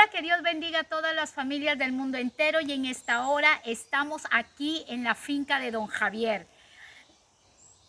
Hola, que Dios bendiga a todas las familias del mundo entero, y en esta hora estamos aquí en la finca de Don Javier,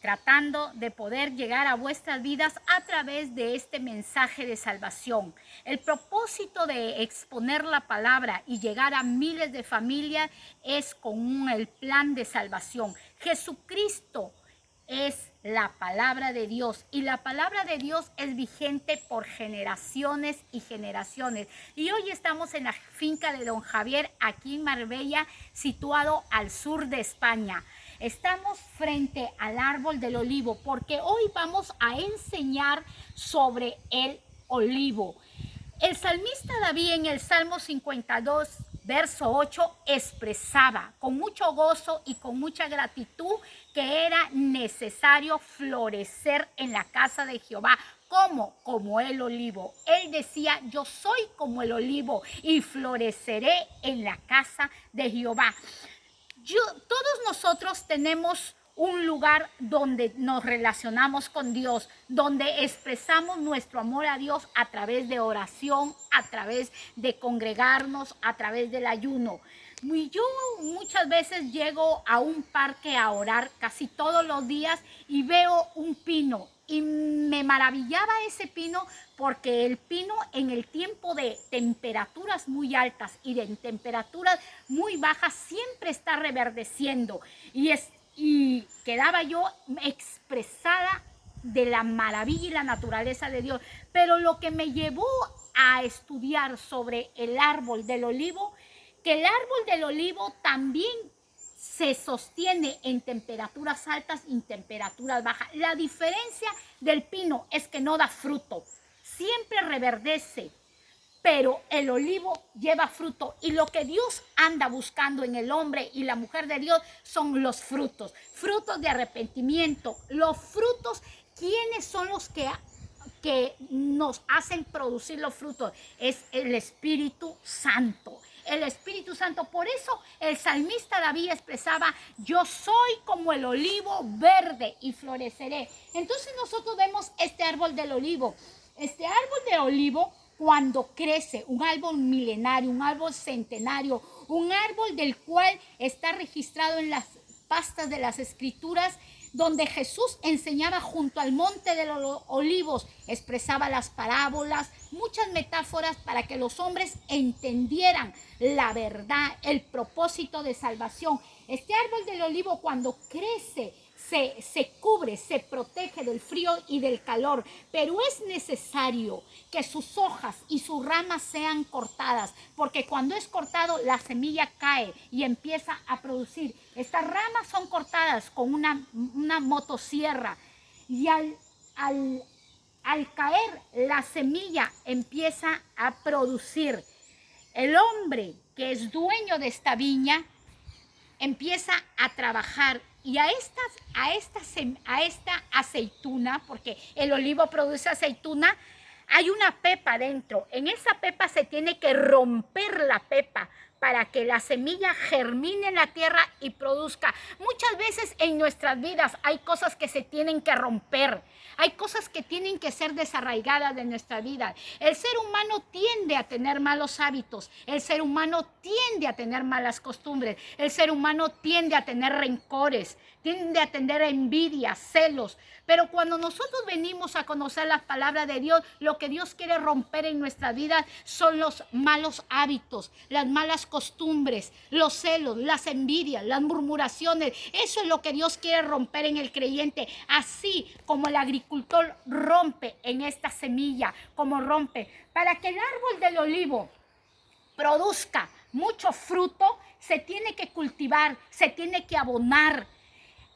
tratando de poder llegar a vuestras vidas a través de este mensaje de salvación. El propósito de exponer la palabra y llegar a miles de familias es con el plan de salvación. Jesucristo es la palabra de Dios, y la palabra de Dios es vigente por generaciones y generaciones. Y hoy estamos en la finca de Don Javier, aquí en Marbella, situado al sur de España. Estamos frente al árbol del olivo porque hoy vamos a enseñar sobre el olivo. El salmista David en el Salmo 52, verso 8, expresaba con mucho gozo y con mucha gratitud que era necesario florecer en la casa de Jehová. ¿Cómo? Como el olivo. Él decía: yo soy como el olivo y floreceré en la casa de Jehová. Todos nosotros tenemos un lugar donde nos relacionamos con Dios, donde expresamos nuestro amor a Dios a través de oración, a través de congregarnos, a través del ayuno. Y yo muchas veces llego a un parque a orar casi todos los días y veo un pino. Y me maravillaba ese pino porque el pino en el tiempo de temperaturas muy altas y de temperaturas muy bajas siempre está reverdeciendo. Y quedaba yo expresada de la maravilla y la naturaleza de Dios. Pero lo que me llevó a estudiar sobre el árbol del olivo, que el árbol del olivo también se sostiene en temperaturas altas y en temperaturas bajas. La diferencia del pino es que no da fruto, siempre reverdece, pero el olivo lleva fruto, y lo que Dios anda buscando en el hombre y la mujer de Dios son los frutos, frutos de arrepentimiento. Los frutos, ¿quiénes son los que nos hacen producir los frutos? Es el Espíritu Santo. El Espíritu Santo. Por eso el salmista David expresaba: yo soy como el olivo verde y floreceré. Entonces nosotros vemos este árbol del olivo. Este árbol de olivo, cuando crece, un árbol milenario, un árbol centenario, un árbol del cual está registrado en las pastas de las Escrituras, donde Jesús enseñaba junto al monte de los olivos, expresaba las parábolas, muchas metáforas para que los hombres entendieran la verdad, el propósito de salvación. Este árbol del olivo, cuando crece, se cubre, se protege del frío y del calor, pero es necesario que sus hojas y sus ramas sean cortadas, porque cuando es cortado la semilla cae y empieza a producir. Estas ramas son cortadas con una motosierra, y al caer la semilla empieza a producir. El hombre que es dueño de esta viña empieza a trabajar, y a esta aceituna, porque el olivo produce aceituna, hay una pepa dentro. En esa pepa se tiene que romper la pepa para que la semilla germine en la tierra y produzca. Muchas veces en nuestras vidas hay cosas que se tienen que romper, hay cosas que tienen que ser desarraigadas de nuestra vida. El ser humano tiende a tener malos hábitos, el ser humano tiende a tener malas costumbres, el ser humano tiende a tener rencores, tiende a tener envidia, celos. Pero cuando nosotros venimos a conocer la palabra de Dios, lo que Dios quiere romper en nuestra vida son los malos hábitos, las malas costumbres, los celos, las envidias, las murmuraciones. Eso es lo que Dios quiere romper en el creyente, así como el agricultor rompe en esta semilla, como rompe. Para que el árbol del olivo produzca mucho fruto, se tiene que cultivar, se tiene que abonar.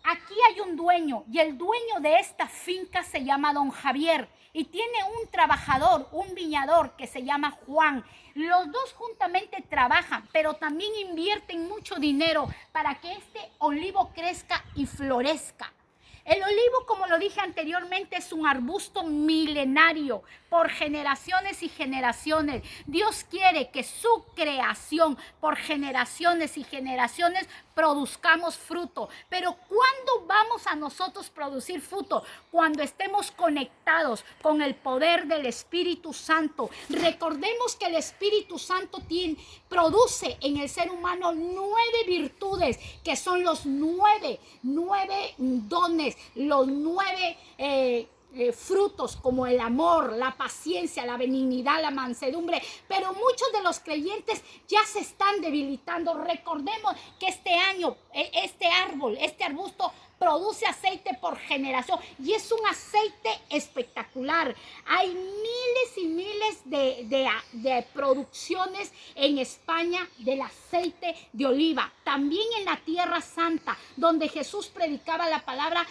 Aquí hay un dueño, y el dueño de esta finca se llama Don Javier, y tiene un trabajador, un viñador que se llama Juan. Los dos juntamente trabajan, pero también invierten mucho dinero para que este olivo crezca y florezca. El olivo, como lo dije anteriormente, es un arbusto milenario por generaciones y generaciones. Dios quiere que su creación por generaciones y generaciones produzcamos fruto. Pero ¿cuándo vamos a nosotros producir fruto? Cuando estemos conectados con el poder del Espíritu Santo. Recordemos que el Espíritu Santo produce en el ser humano 9 virtudes, que son los nueve dones, los 9 frutos, como el amor, la paciencia, la benignidad, la mansedumbre. Pero muchos de los creyentes ya se están debilitando. Recordemos que este año, este arbusto produce aceite por generación y es un aceite espectacular. Hay miles y miles de producciones en España del aceite de oliva. También en la Tierra Santa, donde Jesús predicaba la palabra,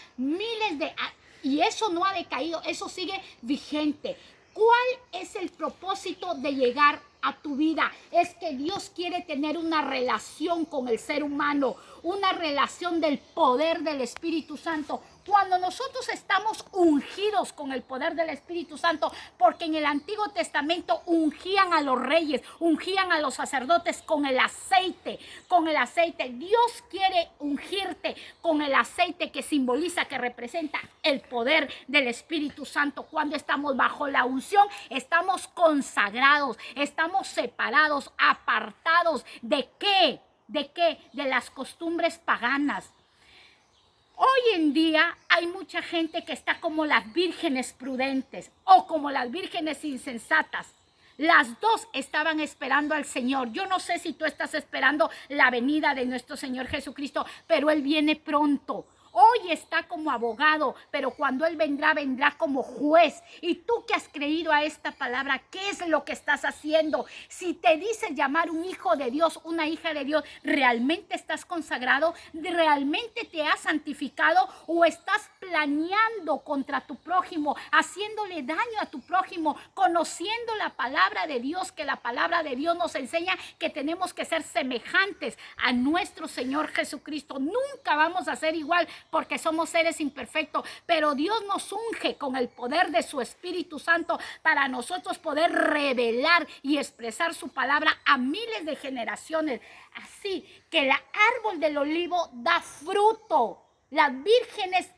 y eso no ha decaído, eso sigue vigente. ¿Cuál es el propósito de llegar a tu vida? Es que Dios quiere tener una relación con el ser humano, una relación del poder del Espíritu Santo. Cuando nosotros estamos ungidos con el poder del Espíritu Santo, porque en el Antiguo Testamento ungían a los reyes, ungían a los sacerdotes con el aceite, Dios quiere ungirte con el aceite que simboliza, que representa el poder del Espíritu Santo. Cuando estamos bajo la unción, estamos consagrados, estamos separados, apartados. ¿De qué? ¿De qué? De las costumbres paganas. Hoy en día hay mucha gente que está como las vírgenes prudentes o como las vírgenes insensatas. Las dos estaban esperando al Señor. Yo no sé si tú estás esperando la venida de nuestro Señor Jesucristo, pero Él viene pronto. Hoy está como abogado, pero cuando Él vendrá, vendrá como juez. Y tú que has creído a esta palabra, ¿qué es lo que estás haciendo? Si te dices llamar un hijo de Dios, una hija de Dios, ¿realmente estás consagrado? ¿Realmente te has santificado? ¿O estás planeando contra tu prójimo, haciéndole daño a tu prójimo, conociendo la palabra de Dios, que la palabra de Dios nos enseña que tenemos que ser semejantes a nuestro Señor Jesucristo? Nunca vamos a ser igual, porque somos seres imperfectos, pero Dios nos unge con el poder de su Espíritu Santo para nosotros poder revelar y expresar su palabra a miles de generaciones. Así que el árbol del olivo da fruto. Las vírgenes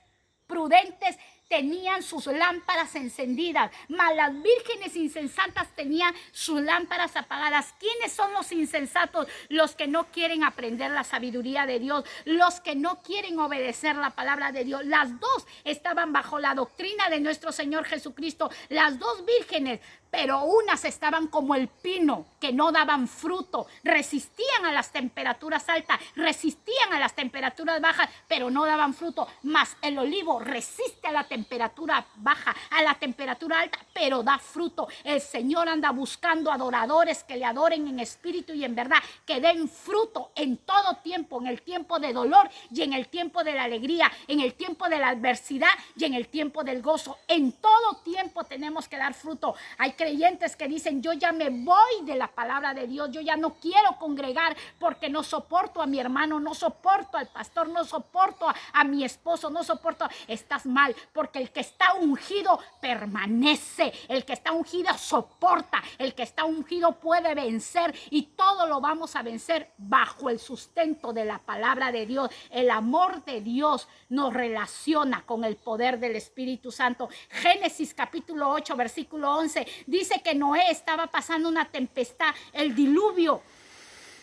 prudentes tenían sus lámparas encendidas, mas las vírgenes insensatas tenían sus lámparas apagadas. ¿Quiénes son los insensatos? Los que no quieren aprender la sabiduría de Dios, los que no quieren obedecer la palabra de Dios. Las dos estaban bajo la doctrina de nuestro Señor Jesucristo, las dos vírgenes, pero unas estaban como el pino, que no daban fruto, resistían a las temperaturas altas, resistían a las temperaturas bajas, pero no daban fruto. Mas el olivo resiste a la temperatura baja, a la temperatura alta, pero da fruto. El Señor anda buscando adoradores que le adoren en espíritu y en verdad, que den fruto en todo tiempo, en el tiempo de dolor y en el tiempo de la alegría, en el tiempo de la adversidad y en el tiempo del gozo. En todo tiempo tenemos que dar fruto. Hay creyentes que dicen: yo ya me voy de la palabra de Dios, yo ya no quiero congregar porque no soporto a mi hermano, no soporto al pastor, no soporto a mi esposo, no soporto. Estás mal, porque el que está ungido permanece, el que está ungido soporta, el que está ungido puede vencer, y todo lo vamos a vencer bajo el sustento de la palabra de Dios. El amor de Dios nos relaciona con el poder del Espíritu Santo. Génesis capítulo 8 versículo 11 dice que Noé estaba pasando una tempestad, el diluvio,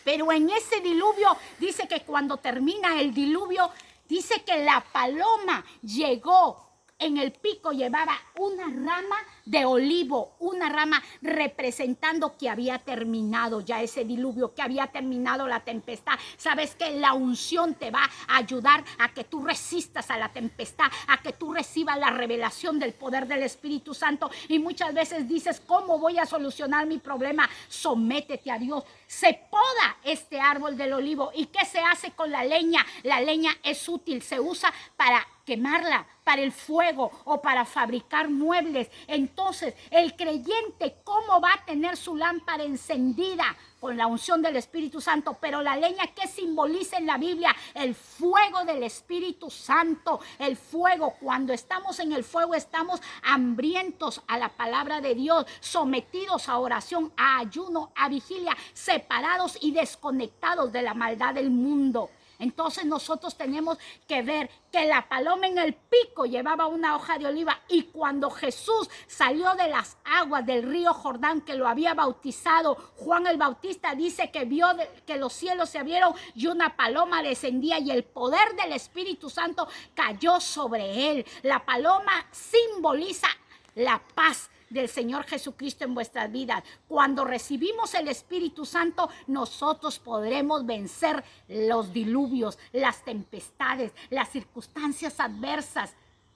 pero en ese diluvio dice que cuando termina el diluvio, dice que la paloma llegó. En el pico llevaba una rama de olivo, una rama representando que había terminado ya ese diluvio, que había terminado la tempestad. Sabes que la unción te va a ayudar a que tú resistas a la tempestad, a que tú recibas la revelación del poder del Espíritu Santo. Y muchas veces dices: ¿cómo voy a solucionar mi problema? Sométete a Dios. Se poda este árbol del olivo. ¿Y qué se hace con la leña? La leña es útil, se usa para quemarla, para el fuego o para fabricar muebles. Entonces, el creyente, ¿cómo va a tener su lámpara encendida? Con la unción del Espíritu Santo. Pero la leña, ¿qué simboliza en la Biblia? El fuego del Espíritu Santo. El fuego. Cuando estamos en el fuego, estamos hambrientos a la palabra de Dios, sometidos a oración, a ayuno, a vigilia, separados y desconectados de la maldad del mundo. Entonces nosotros tenemos que ver que la paloma en el pico llevaba una hoja de oliva, y cuando Jesús salió de las aguas del río Jordán, que lo había bautizado, Juan el Bautista dice que vio que los cielos se abrieron y una paloma descendía y el poder del Espíritu Santo cayó sobre él. La paloma simboliza la paz del Señor Jesucristo en vuestras vidas. Cuando recibimos el Espíritu Santo, nosotros podremos vencer los diluvios, las tempestades, las circunstancias adversas.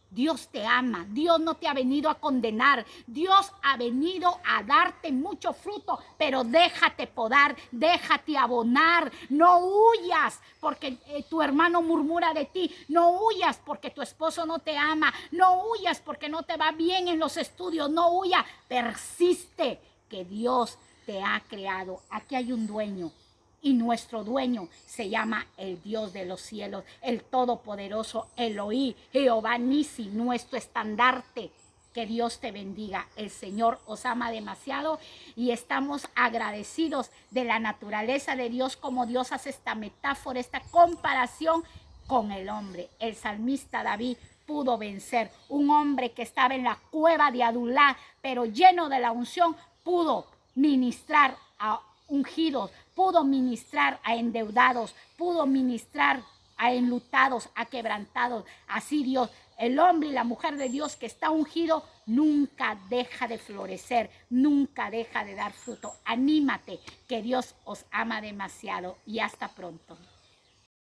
Dios te ama, Dios no te ha venido a condenar, Dios ha venido a darte mucho fruto, pero déjate podar, déjate abonar, no huyas porque tu hermano murmura de ti, no huyas porque tu esposo no te ama, no huyas porque no te va bien en los estudios, no huyas, persiste que Dios te ha creado. Aquí hay un dueño. Y nuestro dueño se llama el Dios de los cielos, el Todopoderoso, Elohí, Jehová Nisi, nuestro estandarte. Que Dios te bendiga. El Señor os ama demasiado y estamos agradecidos de la naturaleza de Dios, como Dios hace esta metáfora, esta comparación con el hombre. El salmista David pudo vencer. Un hombre que estaba en la cueva de Adulá, pero lleno de la unción, pudo ministrar a ungidos, pudo ministrar a endeudados, pudo ministrar a enlutados, a quebrantados. Así Dios, el hombre y la mujer de Dios que está ungido, nunca deja de florecer, nunca deja de dar fruto. Anímate, que Dios os ama demasiado, y hasta pronto.